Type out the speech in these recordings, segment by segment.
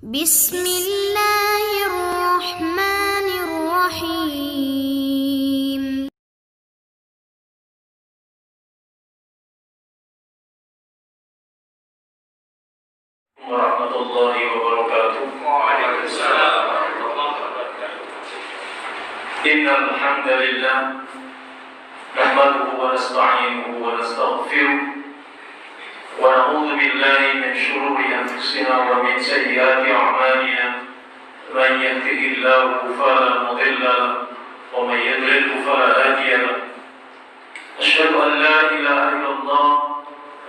بسم الله الرحمن الرحيم ورحمة الله وبركاته. وعليكم السلام ورحمة الله وبركاته. إن الحمد لله نحمده ونستعينه ونستغفره ونعوذ بالله من شرور أنفسنا ومن سيئات أعمالنا من يهده الله فلا مضل له ومن يضلل فلا هادي له أشهد أن لا إله إلا الله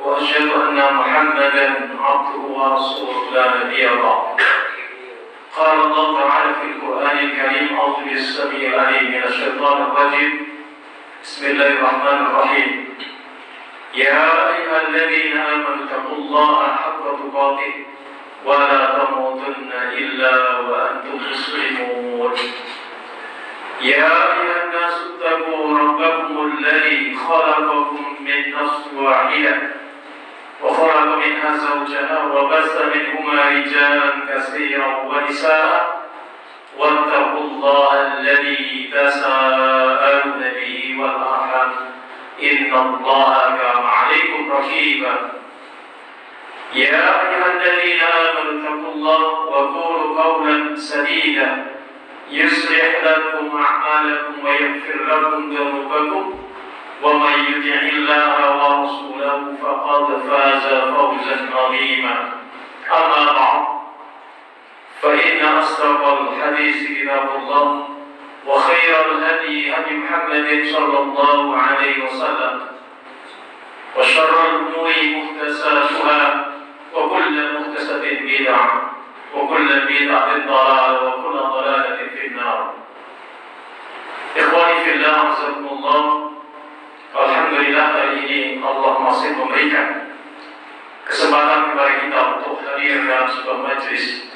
وأشهد أن محمدا عبده ورسوله لا نبي بعده. قال الله تعالى في القرآن الكريم أعوذ بالله السميع العليم من الشيطان الرجيم بسم الله الرحمن الرحيم يا أيها الذين آمنوا اتقوا الله حق تقاته ولا تموتن إلا وأنتم مسلمون. يا أيها الناس اتقوا ربكم الذي خلقكم من نفس واحدة وخلق منها زوجها وبث منهما رجالا كثيرا ونساء واتقوا الله الذي تساءلون به والأرحام إن الله كان عليكم رقيبا. يا أيها الذين آمنوا اتقوا الله وقولوا قولا سديدا يصلح لكم أعمالكم ويغفر لكم ذنوبكم ومن يطع الله ورسوله فقد فاز فوزا عظيما. أما بعد فإن أصدق الحديث كتاب الله وخير الهدي هدي محمد صلى الله عليه وسلم وشر الأمور محدثاتها وكل محدثة بدعة وكل بدعة ضلالة وكل ضلالة في النار. Ikhwani fillah, azakumullah. Alhamdulillah, hari ini Allah masih memberikan kesempatan kepada kita untuk hadir dalam sebuah majlis.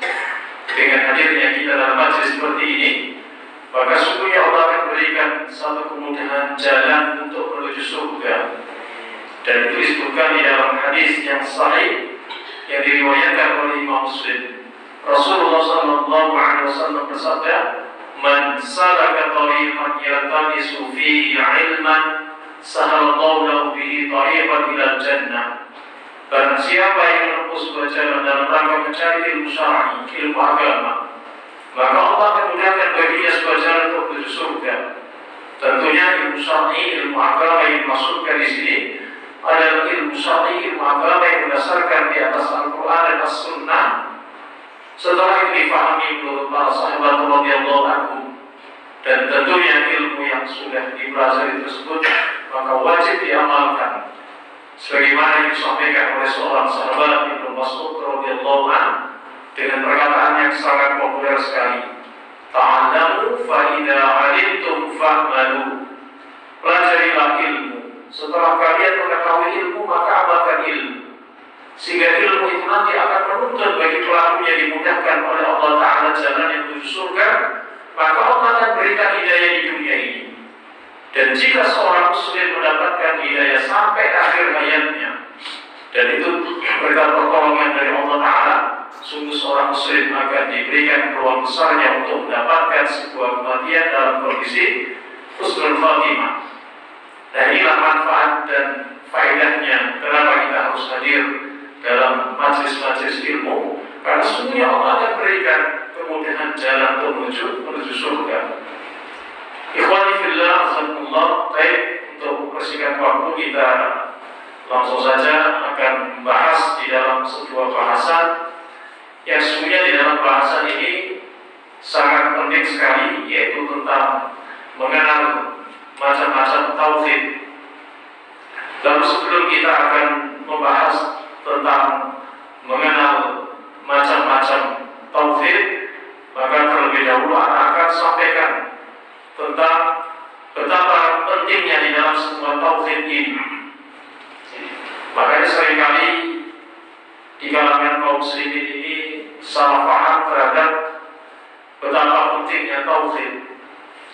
Dengan hadirnya kita dalam majlis seperti ini, maka sungguhnya Allah akan berikan satu kemudahan jalan untuk menuju surga. Dan itu disebutkan di dalam hadis yang sahih yang diriwayatkan oleh Imam Muslim. Rasulullah sallallahu alaihi wasallam bersabda, "Man salaka tariqan yaltamisu fihi 'ilman, sahalallahu lahu bihi tariqan ila jannah." Barang siapa yang menempuh sebuah jalan dalam rangka mencari ilmu syar'i, ilmu agama, maka Allah akan mudahkan baginya sebuah jalan untuk menuju surga. Tentunya ilmu syar'i, ilmu agama yang dimaksudkan di sini adalah ilmu syar'i, ilmu agama yang berdasarkan di atas Al-Quran dan As-Sunnah. Setelah itu difahami menurut para sahabat radhiyallahu anhum, dan tentunya ilmu yang sudah dipelajari tersebut maka wajib diamalkan. Sebagaimana yang disampaikan oleh seorang sahabat Ibnu Mas'ud radhiyallahu anhu dengan perkataan yang sangat populer sekali, "Ta'allamu fa idza 'alimtum fa'malu." Pelajarilah ilmu. Setelah kalian mengetahui ilmu, maka amalkan ilmu. Sehingga ilmu itu nanti akan menuntut bagi pelakunya dimudahkan oleh Allah Ta'ala jalan yang menuju surga, maka Allah akan berikan hidayah di dunia ini. Dan jika seorang muslim mendapatkan hidayah sampai akhir hayatnya, dan itu berkat pertolongan dari Allah Ta'ala, sungguh seorang muslim akan diberikan peluang besarnya untuk mendapatkan sebuah kematian dalam kondisi husnul khatimah. Dan inilah manfaat dan faedahnya kenapa kita harus hadir dalam majlis-majlis ilmu, karena sungguhnya Allah akan berikan kemudahan jalan untuk menuju surga. Ikhwani fillah, azakumullah. Baik, untuk persingkat waktu kita langsung saja akan membahas di dalam sebuah bahasan yang sungguhnya di dalam bahasan ini sangat penting sekali, yaitu tentang mengenal macam-macam tauhid. Lalu sebelum kita akan membahas tentang mengenal macam-macam tauhid, maka terlebih dahulu akan sampaikan tentang betapa pentingnya di dalam sebuah tauhid ini. Makanya seringkali di kalangan kaum muslimin ini salah paham terhadap betapa pentingnya tauhid.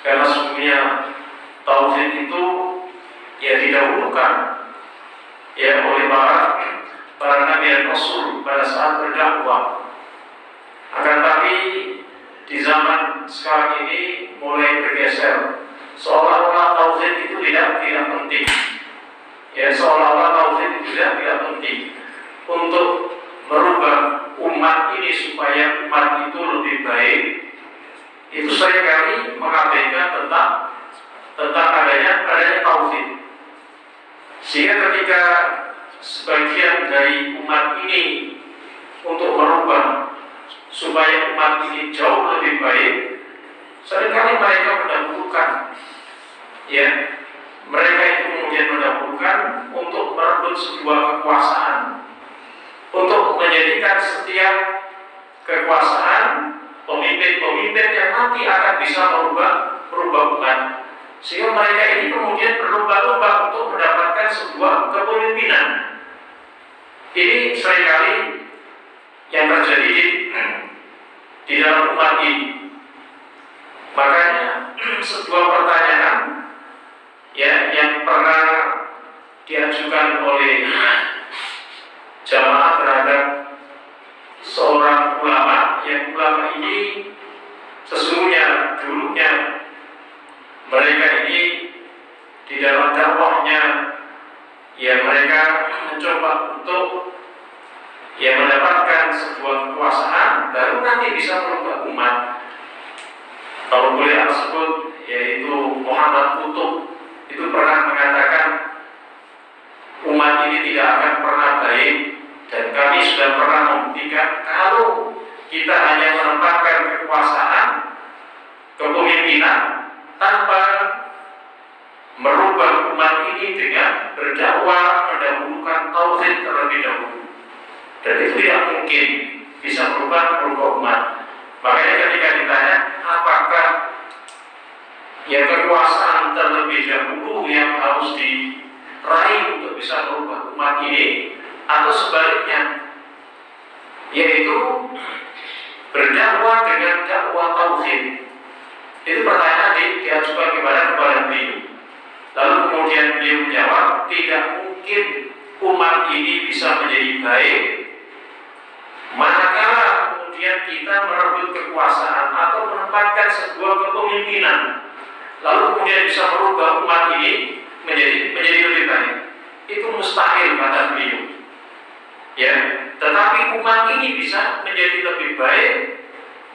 Karena sesungguhnya tauhid itu ya didahulukan oleh para nabi dan rasul pada saat berdakwah. sekarang ini mulai bergeser, seolah-olah tauhid itu tidak penting. Ya, seolah-olah tauhid itu tidak penting untuk merubah umat ini supaya umat itu lebih baik. Itu seringkali mengabaikan tentang adanya tauhid. Sehingga ketika sebagian dari umat ini untuk merubah supaya umat ini jauh lebih baik, seringkali mereka mendahulukan, ya, mereka itu kemudian mendahulukan untuk merebut sebuah kekuasaan, untuk menjadikan setiap kekuasaan pemimpin yang nanti akan bisa merubah umat. Sehingga mereka ini kemudian berlomba-lomba untuk mendapatkan sebuah kepemimpinan. Ini seringkali yang terjadi di dalam umat ini. Makanya sebuah pertanyaan, ya, yang pernah diajukan oleh jamaah terhadap seorang ulama, yang ulama ini sesungguhnya dulunya mereka ini di dalam dakwahnya, ya, mereka mencoba untuk, ya, mendapatkan sebuah kekuasaan baru nanti bisa merubah umat. Kalau boleh aku sebut, yaitu Muhammad Kutub itu pernah mengatakan umat ini tidak akan pernah baik, dan kami sudah pernah membuktikan kalau kita hanya menempatkan kekuasaan, kepemimpinan tanpa merubah umat ini dengan berdakwah mendahulukan tauhid terlebih dahulu, dan itu tidak mungkin bisa merubah umat. Makanya ketika ditanya apakah, ya, kekuasaan terlebih dahulu yang harus diraih untuk bisa merubah umat ini, atau sebaliknya, yaitu berdakwah dengan dakwah tauhid. Itu pertanyaan diajukan kepada beliau. Lalu kemudian beliau menjawab, tidak mungkin umat ini bisa menjadi baik manakala kemudian kita merebut kekuasaan atau menempatkan sebuah kepemimpinan, lalu kemudian bisa merubah umat ini menjadi lebih baik. Itu mustahil, kata beliau. Ya, tetapi umat ini bisa menjadi lebih baik,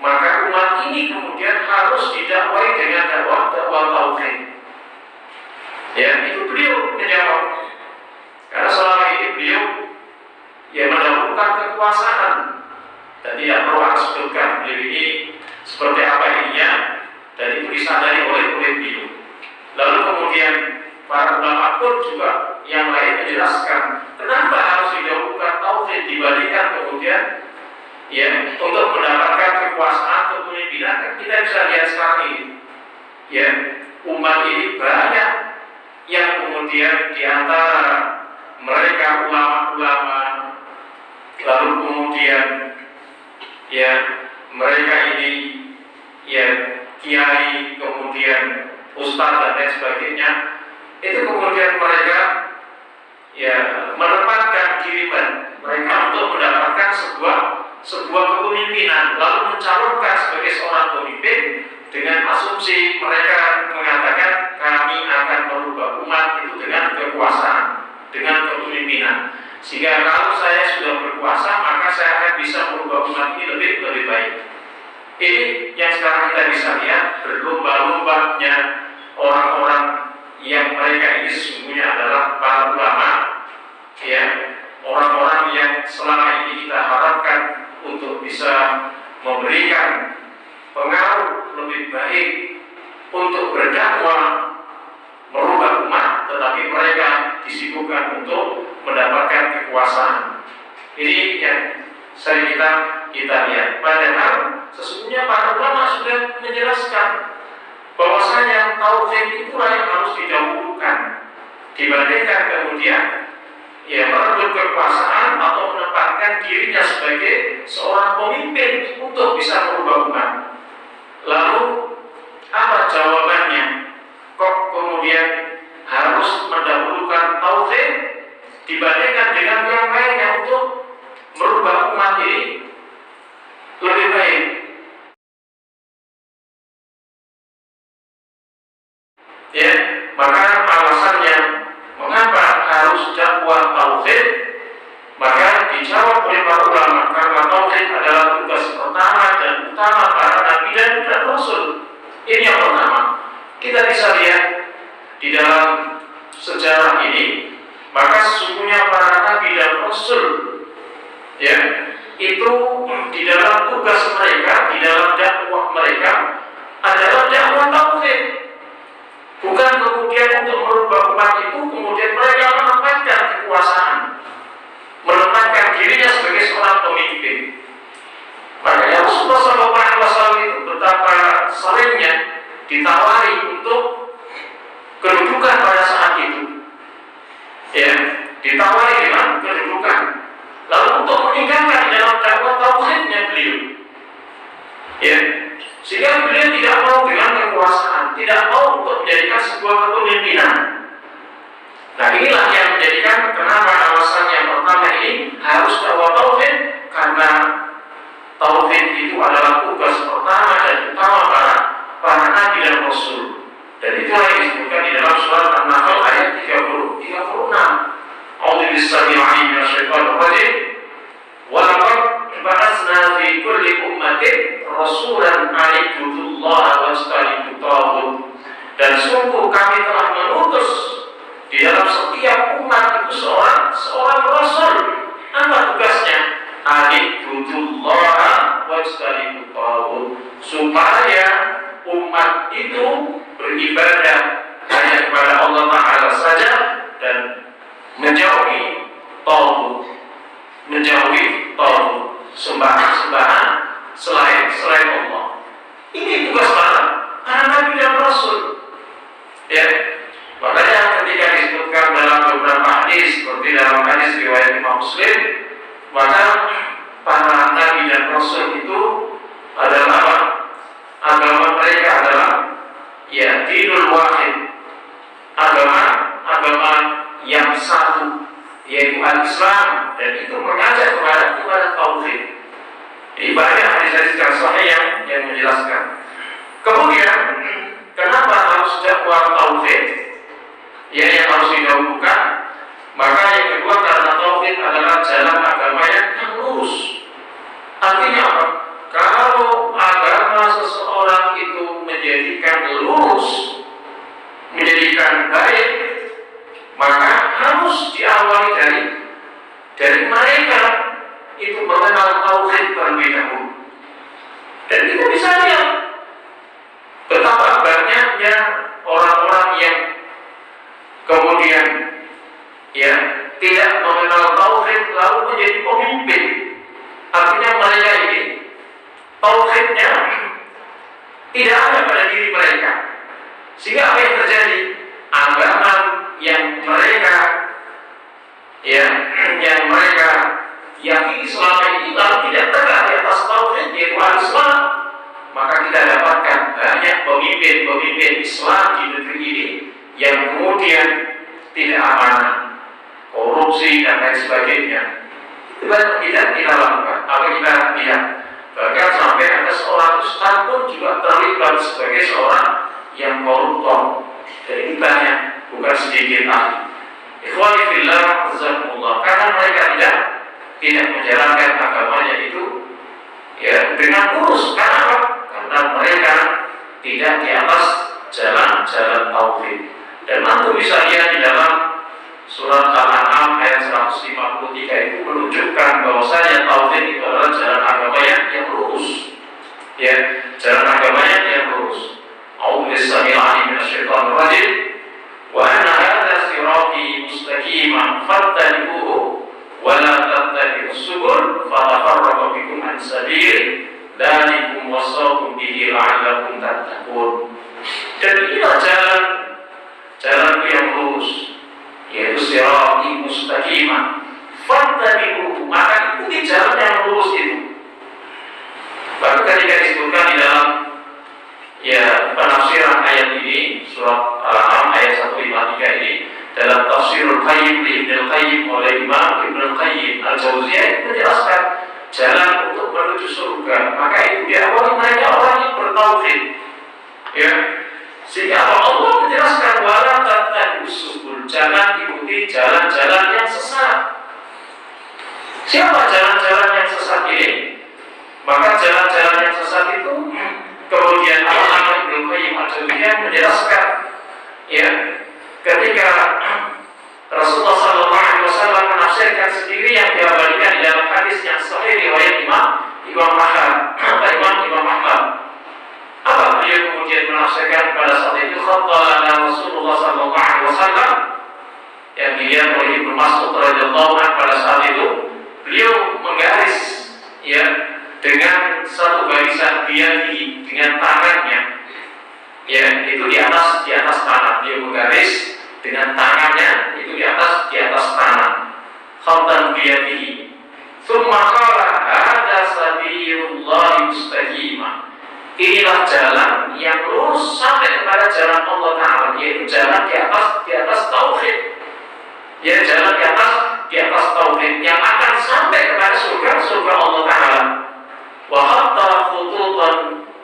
maka umat ini kemudian harus didakwai dengan dakwah tauhid. Ya, itu beliau menjawab. Karena selama ini beliau, ya, mendahulukan kekuasaan. Dan tidak perlu aku sebutkan beliau ini seperti apa ininya, dan itu disadari oleh beliau. Lalu kemudian para ulama pun juga yang lain menjelaskan kenapa harus didahulukan tauhid dibandingkan kemudian, ya, untuk mendapatkan kekuasaan atau kepemimpinan. Kan kita bisa lihat sekarang ini, ya, umat ini banyak yang kemudian diantara mereka ulama-ulama, lalu kemudian, ya, mereka ini, ya, kiai, kemudian ustaz dan lain sebagainya, itu kemudian mereka, ya, menempatkan diri mereka untuk mendapatkan sebuah kepemimpinan, lalu mencalonkan sebagai seorang pemimpin dengan asumsi mereka mengatakan kami akan merubah umat itu dengan kekuasaan, dengan kepemimpinan. Sehingga kalau saya sudah berkuasa, maka saya akan bisa merubah umat ini lebih baik. Ini yang sekarang kita bisa lihat, berlomba-lombanya orang-orang yang mereka ini sesungguhnya adalah para ulama, ya, orang-orang yang selama ini kita harapkan untuk bisa memberikan pengaruh lebih baik untuk berdakwah merubah umat, tetapi mereka disibukkan untuk mendapatkan kekuasaan. Ini yang sering kita lihat. Padahal sesungguhnya para ulama sudah menjelaskan bahwasanya tauhid itulah yang harus didahulukan dibandingkan kemudian, ya, merebut kekuasaan atau menempatkan dirinya sebagai seorang pemimpin untuk bisa merubah umat. Lalu apa jawabannya? Kok kemudian harus mendahulukan tauhid dibandingkan dengan yang lainnya untuk merubah umat ini lebih baik? maka alasannya mengapa harus dakwah tauhid, maka dijawab oleh para ulama karena tauhid adalah tugas pertama dan utama para nabi dan rasul. Ini yang pertama. Kita bisa lihat di dalam sejarah ini, maka sesungguhnya para nabi dan rasul, ya, itu di dalam tugas mereka, di dalam dakwah mereka adalah dakwah tauhid. Bukan kemudian untuk merubah umat itu, kemudian mereka menempatkan kekuasaan, menempatkan dirinya sebagai seorang pemimpin. Makanya Rasulullah SAW itu betapa seringnya ditawari untuk kedudukan pada saat itu, ya, ditawari dengan kedudukan. Lalu untuk meninggalkan di dalam dakwah tauhidnya beliau, ya, sehingga beliau tidak mau dengan kekuasaan, tidak mau untuk menjadikan sebuah kepemimpinan. Nah, inilah yang menjadikan kenapa alasan yang pertama ini harus dakwah tauhid, karena tauhid itu adalah tugas pertama dan utama para nabi dan rasul. Dan itulah yang disebutkan di dalam surat An-Nahl ayat 36. A'udzu billahi minasyaitonir rajim. Wa laqad ba'atsna fi kulli ummatin rasulan an i'budullaha wajtanibut taghut. Dan sungguh kami telah mengutus di dalam setiap umat itu seorang rasul. Apa tugasnya? An i'budullaha wajtanibut taghut, supaya umat itu beribadah hanya kepada Allah Ta'ala saja dan menjauhi taghut, sembahan-sembahan selain Allah. Ini tugas para nabi dan rasul. Ya, makanya ketika disebutkan dalam beberapa hadis, seperti dalam hadis riwayat Imam Muslim, maka para nabi dan rasul itu adalah apa? Agama mereka adalah, ya, dinul wahid, agama yang satu, yaitu al-Islam, dan itu mengajak kepada tauhid. Ini banyak hadis-hadis yang sahih yang menjelaskan. Kemudian, kenapa harus dakwah tauhid? Yang harus didahulukan. Maka yang kedua, karena tauhid adalah jalan agama yang lurus. Artinya apa? Kalau agama seseorang itu menjadikan lurus, menjadikan baik, maka harus diawali dari mereka itu mengenal tauhid terlebih dahulu. Dan kita bisa lihat betapa banyaknya orang-orang yang kemudian, ya, tidak mengenal tauhid lalu menjadi pemimpin. Artinya mereka ini tauhidnya tidak ada pada diri mereka, sehingga apa yang terjadi? Agama yang mereka yakini selama ini lalu tidak tegak di atas tauhid, yaitu al-Islam. Maka kita dapatkan banyak pemimpin Islam di negeri ini yang kemudian tidak amanah, korupsi dan lain sebagainya. Itu tidak kita lakukan. Apa kita lihat? Bahkan sampai ada seorang ustaz pun juga terlibat sebagai seorang yang koruptor. Dan ini banyak, bukan sedikit ahli. Ikhwani fillah, jazakumullah. Karena mereka tidak menjalankan agamanya itu, ya, dengan lurus. Karena apa? Karena mereka tidak di atas jalan tauhid. Dan nanti bisa lihat di dalam surat Al-An'am ayat 153 itu menunjukkan bahwasanya tauhid itu adalah jalan agama yang lurus. Ya, jalan agamanya yang lurus. A'udzu billahi minasyaitonir rajim. Wa anna hadza sirati mustaqiman fattabi'uhu wa la tattabi'us subul fatafarraqu bikum an sabili dzalikum wasaqum bihi la'allakum tattaqun. Dan inilah jalan yang lurus, yaitu sirati mustaqimah fattabi'uhu, maka ikuti jalan yang lurus itu. Bahkan ketika disebutkan di dalam, ya, penafsiran ayat ini, surat Al-An'am ayat 153 ini, dalam tafsirul Qayyim Ibnul Qayyim oleh Imam Ibnul Qayyim Al-Jauziyah menjelaskan jalan untuk menuju surga. Maka itu diawali mereka orang yang bertauhid, ya, sehingga Allah menjelaskan wala jangan ikuti jalan-jalan yang sesat. Siapa jalan-jalan yang sesat ini? Maka jalan-jalan yang sesat itu kemudian Al-Imam Ibnu Qayyim al-Jauziyah menjelaskan, ya, ketika Rasulullah SAW menafsirkan sendiri yang diabadikan di dalam hadis yang sahih riwayat Imam Ahmad. Apa beliau kemudian menafsirkan pada saat itu? Khattalana Rasulullah SAW yang dilihat oleh Ibnu Mas'ud radhiyallahu anhu pada saat itu, beliau menggaris, ya, dengan satu barisan biyadihi, dengan tangannya, ya, itu di atas tanah. Beliau menggaris dengan tangannya itu di atas tanah. Khattan biyadihi. Tsumma qala hadza sabilullah mustaqimah. Inilah jalan yang lurus sampai kepada jalan Allah Ta'ala, yaitu jalan di atas tauhid. Ya, jalan di atas tauhid yang akan sampai kepada surga Allah Ta'ala. Wa hatta khututan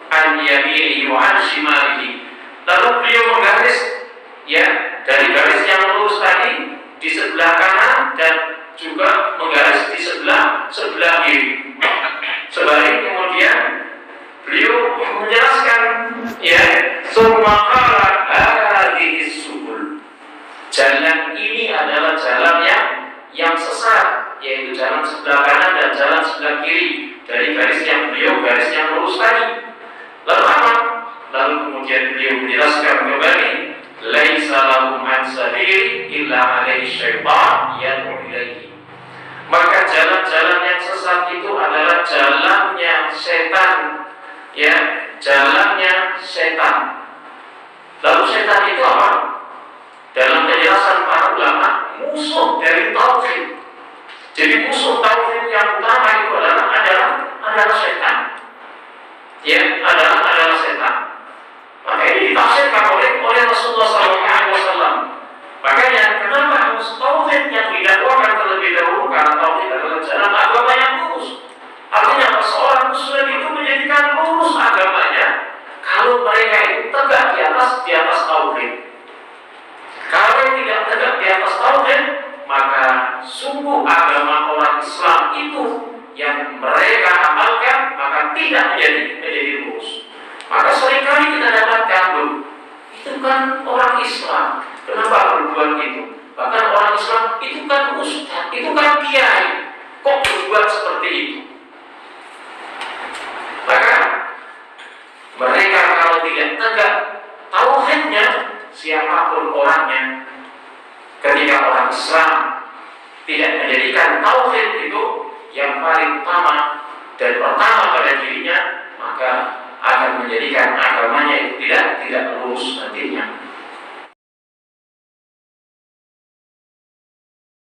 an yaminihi wa an shimalihi. Lalu beliau menggaris, ya, dari garis yang lurus tadi di sebelah kanan dan juga menggaris di sebelah kiri. Sebalik kemudian beliau menjelaskan, ya, summa qala hadhihi subul. Jalan ini adalah jalan yang sesat, yaitu jalan sebelah kanan dan jalan sebelah kiri dari garis yang lurus tadi. Lalu apa? Lalu kemudian beliau menjelaskan kembali, laisa lahum an sabili illa alaihi syaitan yad'u ilaihi. Maka jalan-jalan yang sesat itu adalah jalannya setan, ya, jalannya setan. Lalu setan itu apa? Dalam penjelasan para ulama, musuh dari tauhid. Jadi musuh tauhid yang utama itu adalah setan. Ya, adalah setan. Maka ini ditafsirkan oleh Rasulullah SAW. Makanya kenapa harus tauhid yang didakwakan terlebih dahulu? Karena tauhid adalah jalan agama yang lurus. Artinya seorang muslim itu menjadikan lurus agamanya kalau mereka itu tegak di atas tauhid. Kalau tidak tegak di atas tauhid, maka sungguh agama orang Islam itu yang mereka amalkan maka tidak menjadi lurus. Maka seringkali kita dapatkan, itu kan orang Islam, kenapa berbuat itu? Bahkan orang Islam itu kan ustaz, itu kan kiai, kok berbuat seperti itu? Maka mereka kalau tidak tegak tauhidnya, siapapun orangnya, ketika orang Islam tidak menjadikan tauhid itu yang paling utama dan pertama pada dirinya, maka akan menjadikan agama